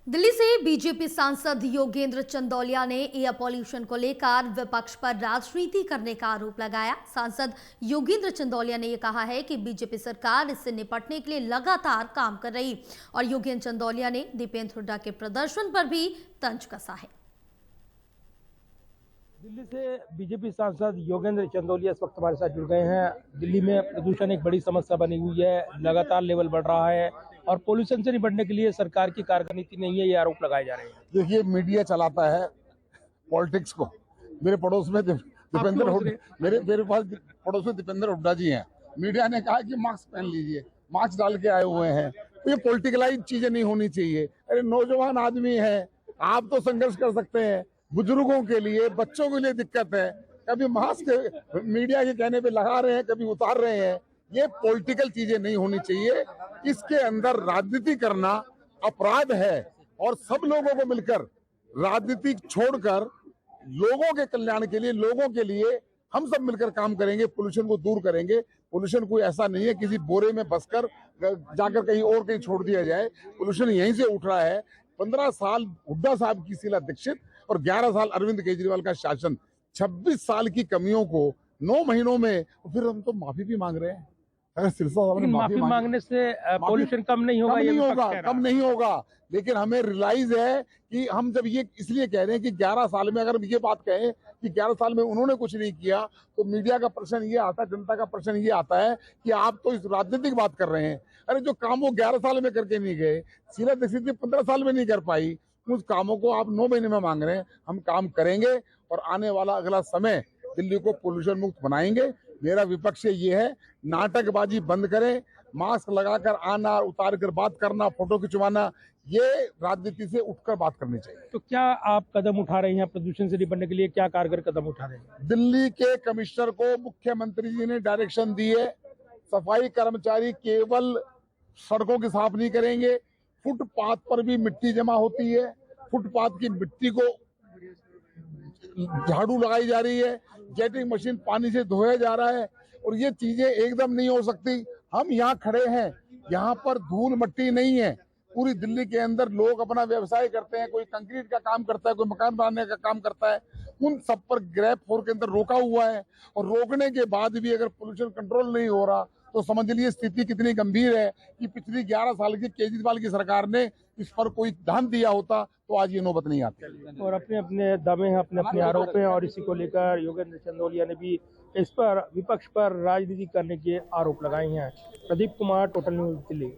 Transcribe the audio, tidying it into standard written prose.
दिल्ली से बीजेपी सांसद योगेंद्र चंदौलिया ने एयर पॉल्यूशन को लेकर विपक्ष पर राजनीति करने का आरोप लगाया। सांसद योगेंद्र चंदौलिया ने यह कहा है कि बीजेपी सरकार इससे निपटने के लिए लगातार काम कर रही और योगेंद्र चंदौलिया ने दीपेंद्र हुड्डा के प्रदर्शन पर भी तंज कसा है। दिल्ली से बीजेपी सांसद योगेंद्र चंदौलिया इस वक्त हमारे साथ जुड़ गए हैं। दिल्ली में प्रदूषण एक बड़ी समस्या बनी हुई है, लगातार लेवल बढ़ रहा है और पोल्यूशन से निपटने के लिए सरकार की कार्यनीति नहीं है, ये आरोप लगाए जा रहे हैं। देखिए, मीडिया चलाता है पॉलिटिक्स को। मेरे पड़ोस में दीपेंद्र हुड्डा, मेरे पास पड़ोस में दीपेंद्र हुड्डा जी हैं। मीडिया ने कहा कि मास्क पहन लीजिए, मास्क डाल के आए हुए हैं। तो ये पॉलिटिकलाइज चीजें नहीं होनी चाहिए। अरे नौजवान आदमी है, आप तो संघर्ष कर सकते हैं। बुजुर्गों के लिए, बच्चों के लिए दिक्कत है। कभी मास्क मीडिया के कहने पे लगा रहे हैं, कभी उतार रहे हैं। ये पॉलिटिकल चीजें नहीं होनी चाहिए। इसके अंदर राजनीति करना अपराध है और सब लोगों को मिलकर राजनीति छोड़कर लोगों के कल्याण के लिए, लोगों के लिए हम सब मिलकर काम करेंगे, पोल्यूशन को दूर करेंगे। पोल्यूशन कोई ऐसा नहीं है किसी बोरे में बसकर जाकर कहीं और कहीं छोड़ दिया जाए। पोल्यूशन यहीं से उठ रहा है। 15 साल हुड्डा साहब की शीला दीक्षित और 11 साल अरविंद केजरीवाल का शासन, 26 साल की कमियों को 9 महीनों में, फिर हम तो माफी भी मांग रहे हैं। अगर सिरसा साहब ने माफी मांगने से पोल्यूशन कम नहीं होगा, कम नहीं होगा। लेकिन हमें रियलाइज है कि हम जब ये इसलिए कह रहे हैं कि 11 साल में, अगर ये बात कहें कि 11 साल में उन्होंने कुछ नहीं किया, तो मीडिया का प्रश्न ये आता है, जनता का प्रश्न ये आता है कि आप तो इस राजनीतिक बात कर रहे हैं। अरे जो काम वो 11 साल में करके नहीं गए, शीला दीक्षित 15 साल में नहीं कर पाई, उस कामों को आप 9 महीने में मांग रहे हैं। हम काम करेंगे और आने वाला अगला समय दिल्ली को पोल्यूशन मुक्त बनाएंगे। मेरा विपक्ष से ये है, नाटकबाजी बंद करें। मास्क लगाकर आना, उतार कर बात करना, फोटो खिंचवाना, ये राजनीति से उठकर बात करनी चाहिए। तो क्या आप कदम उठा रहे हैं प्रदूषण से निपटने के लिए? क्या कारगर कदम उठा रहे हैं? दिल्ली के कमिश्नर को मुख्यमंत्री जी ने डायरेक्शन दी है, सफाई कर्मचारी केवल सड़कों की साफ नहीं करेंगे, फुटपाथ पर भी मिट्टी जमा होती है, फुटपाथ की मिट्टी को झाड़ू लगाई जा रही है, जेटिंग मशीन पानी से धोया जा रहा है और ये चीजें एकदम नहीं हो सकती। हम यहाँ खड़े हैं, यहाँ पर धूल मट्टी नहीं है। पूरी दिल्ली के अंदर लोग अपना व्यवसाय करते हैं, कोई कंक्रीट का काम करता है, कोई मकान बनाने का काम करता है। उन सब पर ग्रैब फोर के अंदर रोका हुआ है और रोकने के बाद भी अगर पोल्यूशन कंट्रोल नहीं हो रहा तो समझ लीजिए स्थिति कितनी गंभीर है कि पिछली 11 साल की केजरीवाल की सरकार ने इस पर कोई ध्यान दिया होता तो आज ये नौबत नहीं आती। और अपने अपने दावे हैं, अपने अपने आरोप हैं और इसी को लेकर योगेंद्र चंदौलिया ने भी इस पर विपक्ष पर राजनीति करने के आरोप लगाए हैं। Pradeep Kumar, total news, Delhi.